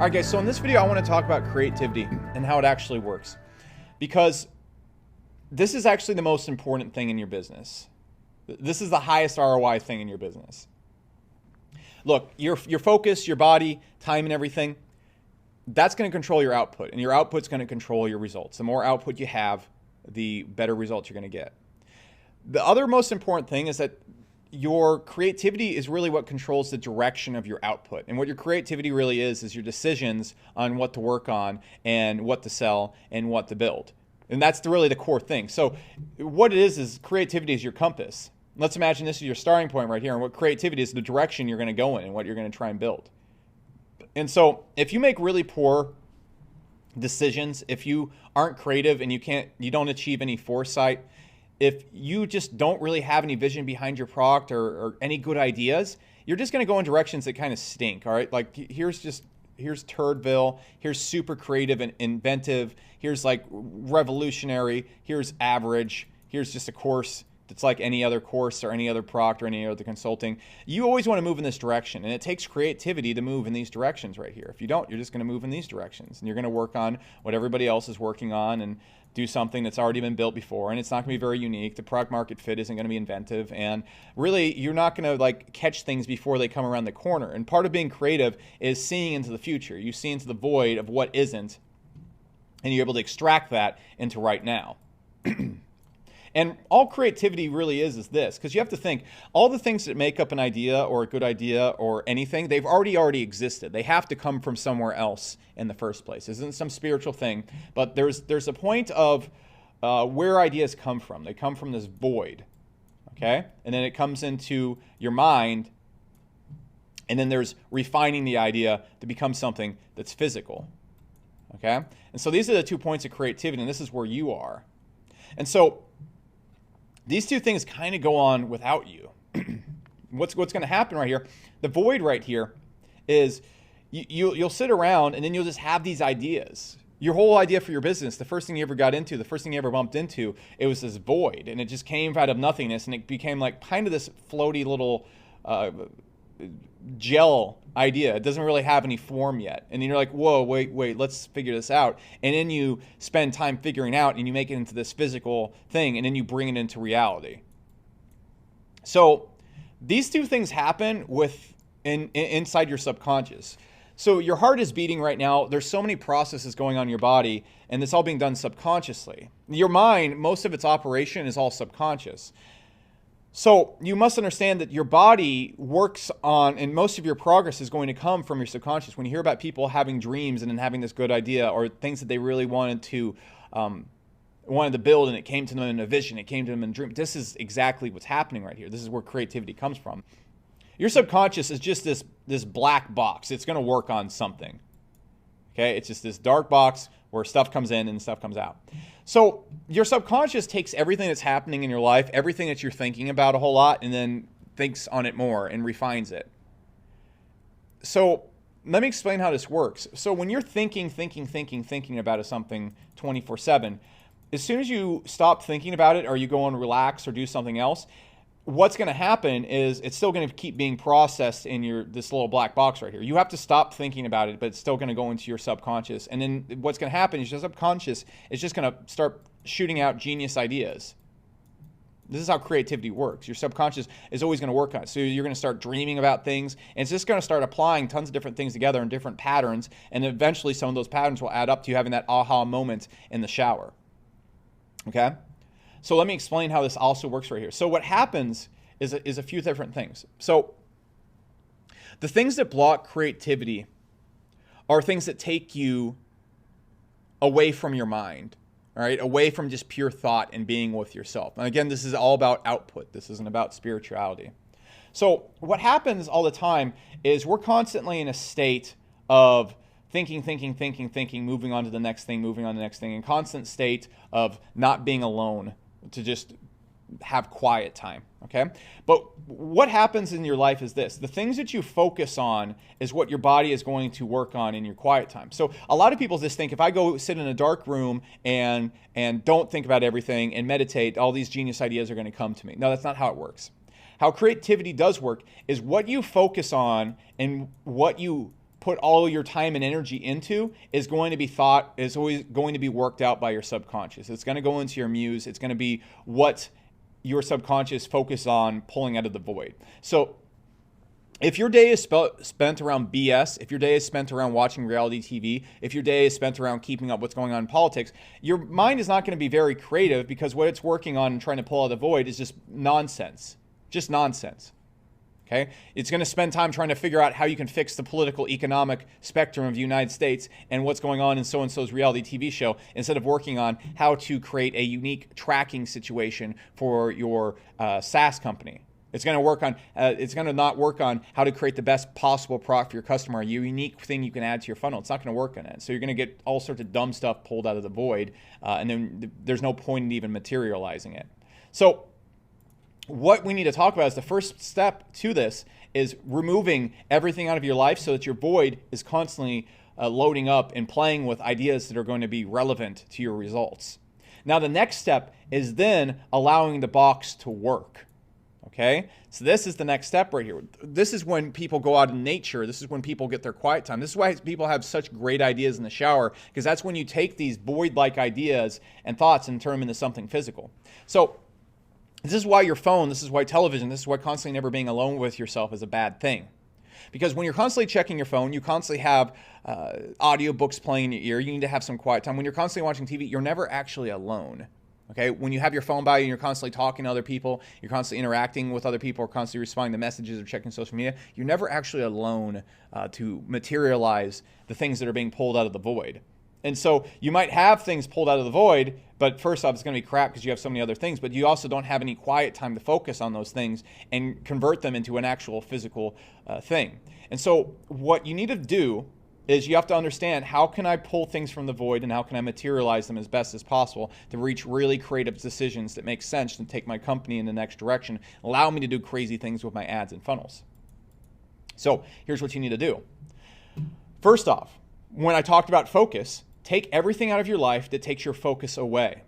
All right, guys, so in this video, I want to talk about creativity and how it actually works, because this is actually the most important thing in your business. This is the highest ROI thing in your business. Look, your focus, your body, time, and everything, that's going to control your output, and your output's going to control your results. The more output you have, the better results you're going to get. The other most important thing is that your creativity is really what controls the direction of your output. And what your creativity really is your decisions on what to work on and what to sell and what to build. And that's really the core thing. So what it is creativity is your compass. Let's imagine this is your starting point right here. And what creativity is the direction you're going to go in and what you're going to try and build. And so if you make really poor decisions, if you aren't creative and you don't achieve any foresight, if you just don't really have any vision behind your product or any good ideas, you're just going to go in directions that kind of stink. All right. Like here's Turdville. Here's super creative and inventive. Here's like revolutionary. Here's average. Here's just a course that's like any other course or any other product or any other consulting. You always want to move in this direction, and it takes creativity to move in these directions right here. If you don't, you're just going to move in these directions, and you're going to work on what everybody else is working on and do something that's already been built before, and it's not going to be very unique. The product market fit isn't going to be inventive, and really you're not going to like catch things before they come around the corner. And part of being creative is seeing into the future. You see into the void of what isn't, and you're able to extract that into right now. And all creativity really is this, because you have to think, all the things that make up an idea or a good idea or anything, they've already existed. They have to come from somewhere else in the first place. This isn't some spiritual thing, but there's a point of where ideas come from. They come from this void, okay? And then it comes into your mind, and then there's refining the idea to become something that's physical, okay? And so these are the 2 points of creativity, and this is where you are. And so these two things kind of go on without you. What's going to happen right here, the void right here, is you'll sit around and then you'll just have these ideas. Your whole idea for your business, the first thing you ever got into, the first thing you ever bumped into, it was this void, and it just came out of nothingness, and it became like kind of this floaty little gel idea. It doesn't really have any form yet. And then you're like, whoa, wait, let's figure this out. And then you spend time figuring out, and you make it into this physical thing, and then you bring it into reality. So these two things happen inside your subconscious. So your heart is beating right now. There's so many processes going on in your body, and it's all being done subconsciously. Your mind, most of its operation is all subconscious. So you must understand that your body works on, and most of your progress is going to come from your subconscious. When you hear about people having dreams and then having this good idea or things that they really wanted to build, and it came to them in a vision, it came to them in a dream, this is exactly what's happening right here. This is where creativity comes from. Your subconscious is just this black box. It's going to work on something. Okay, it's just this dark box where stuff comes in and stuff comes out. So your subconscious takes everything that's happening in your life, everything that you're thinking about a whole lot, and then thinks on it more and refines it. So let me explain how this works. So when you're thinking about something 24/7, as soon as you stop thinking about it or you go and relax or do something else, what's going to happen is it's still going to keep being processed in this little black box right here. You have to stop thinking about it, but it's still going to go into your subconscious. And then what's going to happen is your subconscious is just going to start shooting out genius ideas. This is how creativity works. Your subconscious is always going to work on it. So you're going to start dreaming about things, and it's just going to start applying tons of different things together in different patterns. And eventually some of those patterns will add up to you having that aha moment in the shower. Okay? So let me explain how this also works right here. So what happens is a few different things. So the things that block creativity are things that take you away from your mind, all right? Away from just pure thought and being with yourself. And again, this is all about output. This isn't about spirituality. So what happens all the time is we're constantly in a state of thinking, moving on to the next thing, in constant state of not being alone, to just have quiet time, okay? But what happens in your life is this. The things that you focus on is what your body is going to work on in your quiet time. So a lot of people just think if I go sit in a dark room and don't think about everything and meditate, all these genius ideas are going to come to me. No, that's not how it works. How creativity does work is what you focus on and what you put all your time and energy into is always going to be worked out by your subconscious. It's going to go into your muse. It's going to be what your subconscious focus on pulling out of the void. So if your day is spent around BS, if your day is spent around watching reality TV, if your day is spent around keeping up what's going on in politics, your mind is not going to be very creative, because what it's working on and trying to pull out of the void is just nonsense. Just nonsense. Okay? It's going to spend time trying to figure out how you can fix the political, economic spectrum of the United States and what's going on in so-and-so's reality TV show, instead of working on how to create a unique tracking situation for your SaaS company. It's going to work on. It's going to not work on how to create the best possible product for your customer, a unique thing you can add to your funnel. It's not going to work on it. So you're going to get all sorts of dumb stuff pulled out of the void, and then there's no point in even materializing it. So what we need to talk about is the first step to this is removing everything out of your life so that your void is constantly loading up and playing with ideas that are going to be relevant to your results. Now, the next step is then allowing the box to work. Okay, so this is the next step right here. This is when people go out in nature. This is when people get their quiet time. This is why people have such great ideas in the shower, because that's when you take these void-like ideas and thoughts and turn them into something physical. So this is why your phone, this is why television, this is why constantly never being alone with yourself is a bad thing. Because when you're constantly checking your phone, you constantly have audiobooks playing in your ear. You need to have some quiet time. When you're constantly watching TV, you're never actually alone. Okay, when you have your phone by you and you're constantly talking to other people, you're constantly interacting with other people, or constantly responding to messages or checking social media, you're never actually alone to materialize the things that are being pulled out of the void. And so you might have things pulled out of the void, but first off, it's going to be crap because you have so many other things, but you also don't have any quiet time to focus on those things and convert them into an actual physical thing. And so what you need to do is you have to understand, how can I pull things from the void and how can I materialize them as best as possible to reach really creative decisions that make sense and take my company in the next direction, allow me to do crazy things with my ads and funnels. So here's what you need to do. First off, when I talked about focus, take everything out of your life that takes your focus away.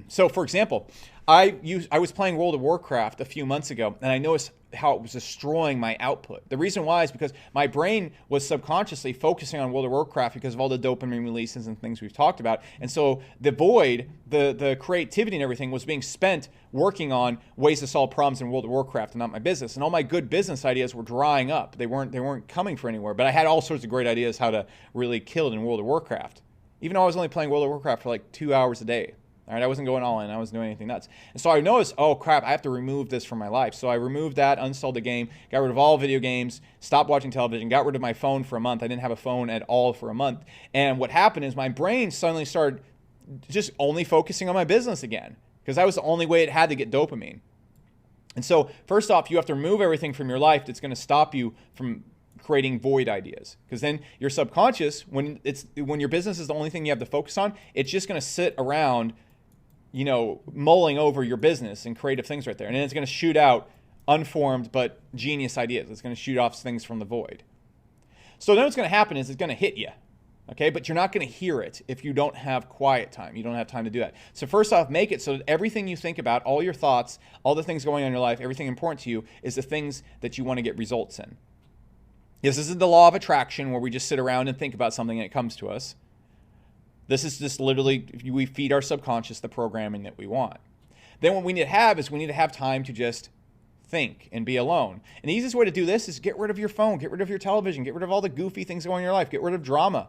So for example, I was playing World of Warcraft a few months ago, and I noticed how it was destroying my output. The reason why is because my brain was subconsciously focusing on World of Warcraft because of all the dopamine releases and things we've talked about. And so the void, the creativity and everything was being spent working on ways to solve problems in World of Warcraft and not my business. And all my good business ideas were drying up. They weren't coming from anywhere. But I had all sorts of great ideas how to really kill it in World of Warcraft. Even though I was only playing World of Warcraft for like 2 hours a day. All right, I wasn't going all in. I wasn't doing anything nuts. And so I noticed, oh crap, I have to remove this from my life. So I removed that, uninstalled the game, got rid of all video games, stopped watching television, got rid of my phone for a month. I didn't have a phone at all for a month. And what happened is my brain suddenly started just only focusing on my business again, because that was the only way it had to get dopamine. And so first off, you have to remove everything from your life that's going to stop you from creating void ideas, because then your subconscious, when your business is the only thing you have to focus on, it's just going to sit around, mulling over your business and creative things right there. And then it's going to shoot out unformed but genius ideas. It's going to shoot off things from the void. So then what's going to happen is it's going to hit you. Okay, but you're not going to hear it if you don't have quiet time. You don't have time to do that. So first off, make it so that everything you think about, all your thoughts, all the things going on in your life, everything important to you is the things that you want to get results in. This isn't the law of attraction where we just sit around and think about something and it comes to us. This is just literally, we feed our subconscious the programming that we want. Then what we need to have is we need to have time to just think and be alone. And the easiest way to do this is get rid of your phone, get rid of your television, get rid of all the goofy things going on in your life, get rid of drama.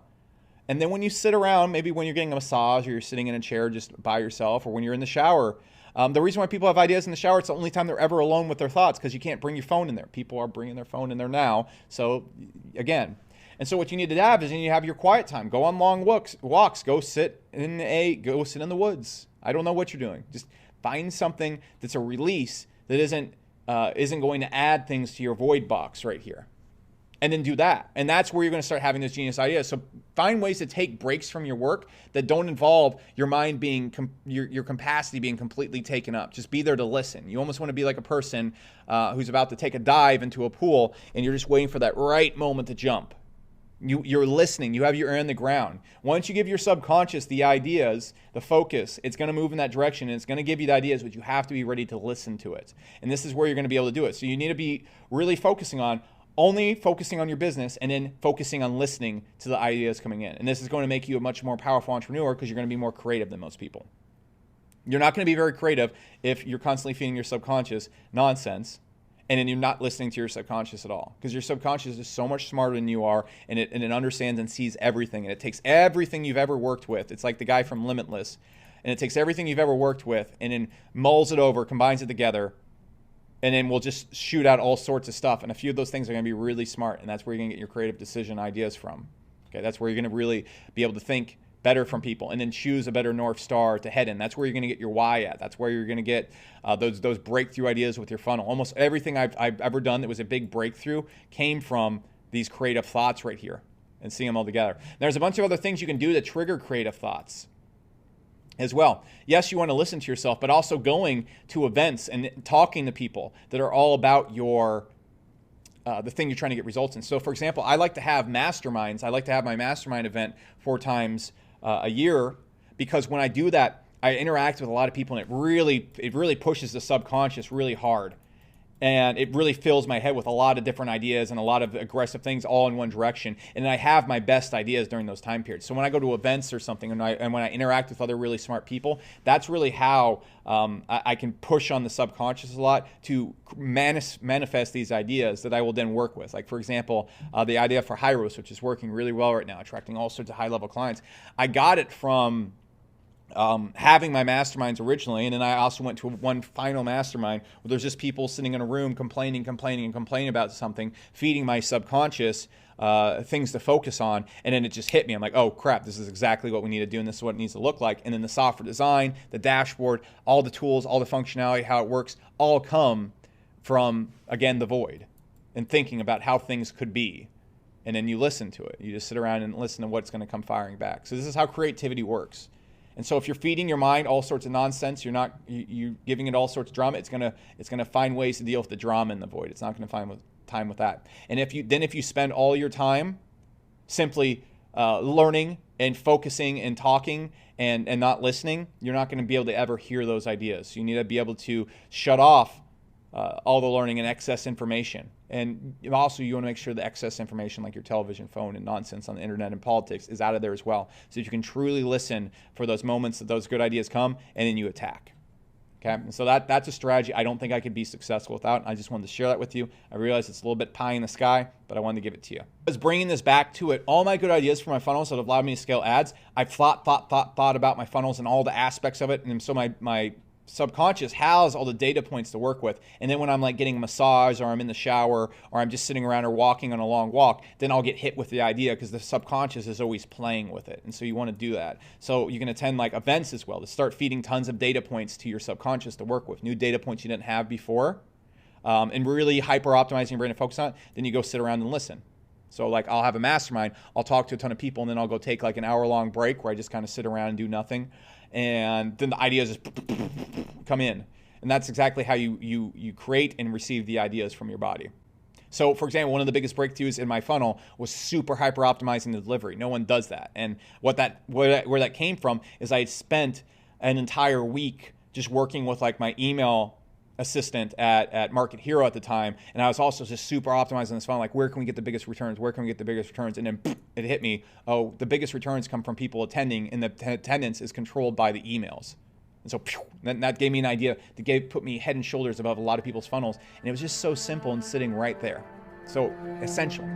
And then when you sit around, maybe when you're getting a massage or you're sitting in a chair just by yourself, or when you're in the shower, the reason why people have ideas in the shower, it's the only time they're ever alone with their thoughts, because you can't bring your phone in there. People are bringing their phone in there now. So again, and so what you need to have is you need to have your quiet time. Go on long walks. Go sit in the woods. I don't know what you're doing. Just find something that's a release that isn't going to add things to your void box right here. And then do that. And that's where you're going to start having those genius ideas. So find ways to take breaks from your work that don't involve your mind being, your capacity being completely taken up. Just be there to listen. You almost want to be like a person who's about to take a dive into a pool and you're just waiting for that right moment to jump. You're listening. You have your ear on the ground. Once you give your subconscious the ideas, the focus, it's going to move in that direction and it's going to give you the ideas, but you have to be ready to listen to it. And this is where you're going to be able to do it. So you need to be really focusing on only focusing on your business and then focusing on listening to the ideas coming in. And this is going to make you a much more powerful entrepreneur because you're going to be more creative than most people. You're not going to be very creative if you're constantly feeding your subconscious nonsense and then you're not listening to your subconscious at all, because your subconscious is so much smarter than you are, and it understands and sees everything, and it takes everything you've ever worked with. It's like the guy from Limitless, and it takes everything you've ever worked with and then mulls it over, combines it together, and then we'll just shoot out all sorts of stuff. And a few of those things are going to be really smart, and that's where you're going to get your creative decision ideas from. Okay, that's where you're going to really be able to think better from people and then choose a better North Star to head in. That's where you're going to get your why at. That's where you're going to get those breakthrough ideas with your funnel. Almost everything I've ever done that was a big breakthrough came from these creative thoughts right here and seeing them all together. There's a bunch of other things you can do to trigger creative thoughts as well. Yes, you want to listen to yourself, but also going to events and talking to people that are all about your the thing you're trying to get results in. So for example, I like to have masterminds. I like to have my mastermind event 4 times a year, because when I do that, I interact with a lot of people, and it really pushes the subconscious really hard. And it really fills my head with a lot of different ideas and a lot of aggressive things all in one direction. And I have my best ideas during those time periods. So when I go to events or something and when I interact with other really smart people, that's really how I can push on the subconscious a lot to manifest these ideas that I will then work with. Like, for example, the idea for Hyros, which is working really well right now, attracting all sorts of high-level clients. I got it from having my masterminds originally, and then I also went to one final mastermind where there's just people sitting in a room complaining about something, feeding my subconscious things to focus on, and then it just hit me. I'm like, oh crap, this is exactly what we need to do, and this is what it needs to look like. And then the software design, the dashboard, all the tools, all the functionality, how it works, all come from, again, the void and thinking about how things could be. And then you listen to it. You just sit around and listen to what's going to come firing back. So this is how creativity works. And so if you're feeding your mind all sorts of nonsense, you're giving it all sorts of drama, it's gonna find ways to deal with the drama in the void. It's not gonna find time with that. And if you spend all your time simply learning and focusing and talking and not listening, you're not gonna be able to ever hear those ideas. You need to be able to shut off all the learning and excess information. And also you want to make sure the excess information like your television, phone, and nonsense on the internet and politics is out of there as well, so that you can truly listen for those moments that those good ideas come, and then you attack. Okay, and so that's a strategy I don't think I could be successful without. I just wanted to share that with you. I realize it's a little bit pie in the sky, but I wanted to give it to you. I was bringing this back to it. All my good ideas for my funnels that have allowed me to scale ads, I've thought about my funnels and all the aspects of it, and so my subconscious has all the data points to work with. And then when I'm like getting a massage, or I'm in the shower, or I'm just sitting around or walking on a long walk, then I'll get hit with the idea, because the subconscious is always playing with it. And so you want to do that. So you can attend like events as well to start feeding tons of data points to your subconscious to work with, new data points you didn't have before, and really hyper optimizing your brain and focus on it. Then you go sit around and listen. So like I'll have a mastermind, I'll talk to a ton of people, and then I'll go take like an hour-long break where I just kind of sit around and do nothing. And then the ideas just come in. And that's exactly how you create and receive the ideas from your body. So for example, one of the biggest breakthroughs in my funnel was super hyper optimizing the delivery. No one does that. And where that came from is I had spent an entire week just working with like my email assistant at Market Hero at the time, and I was also just super optimizing this funnel, like where can we get the biggest returns, and then it hit me, oh, the biggest returns come from people attending, and the attendance is controlled by the emails. And so that gave me an idea that put me head and shoulders above a lot of people's funnels, and it was just so simple and sitting right there. So essential.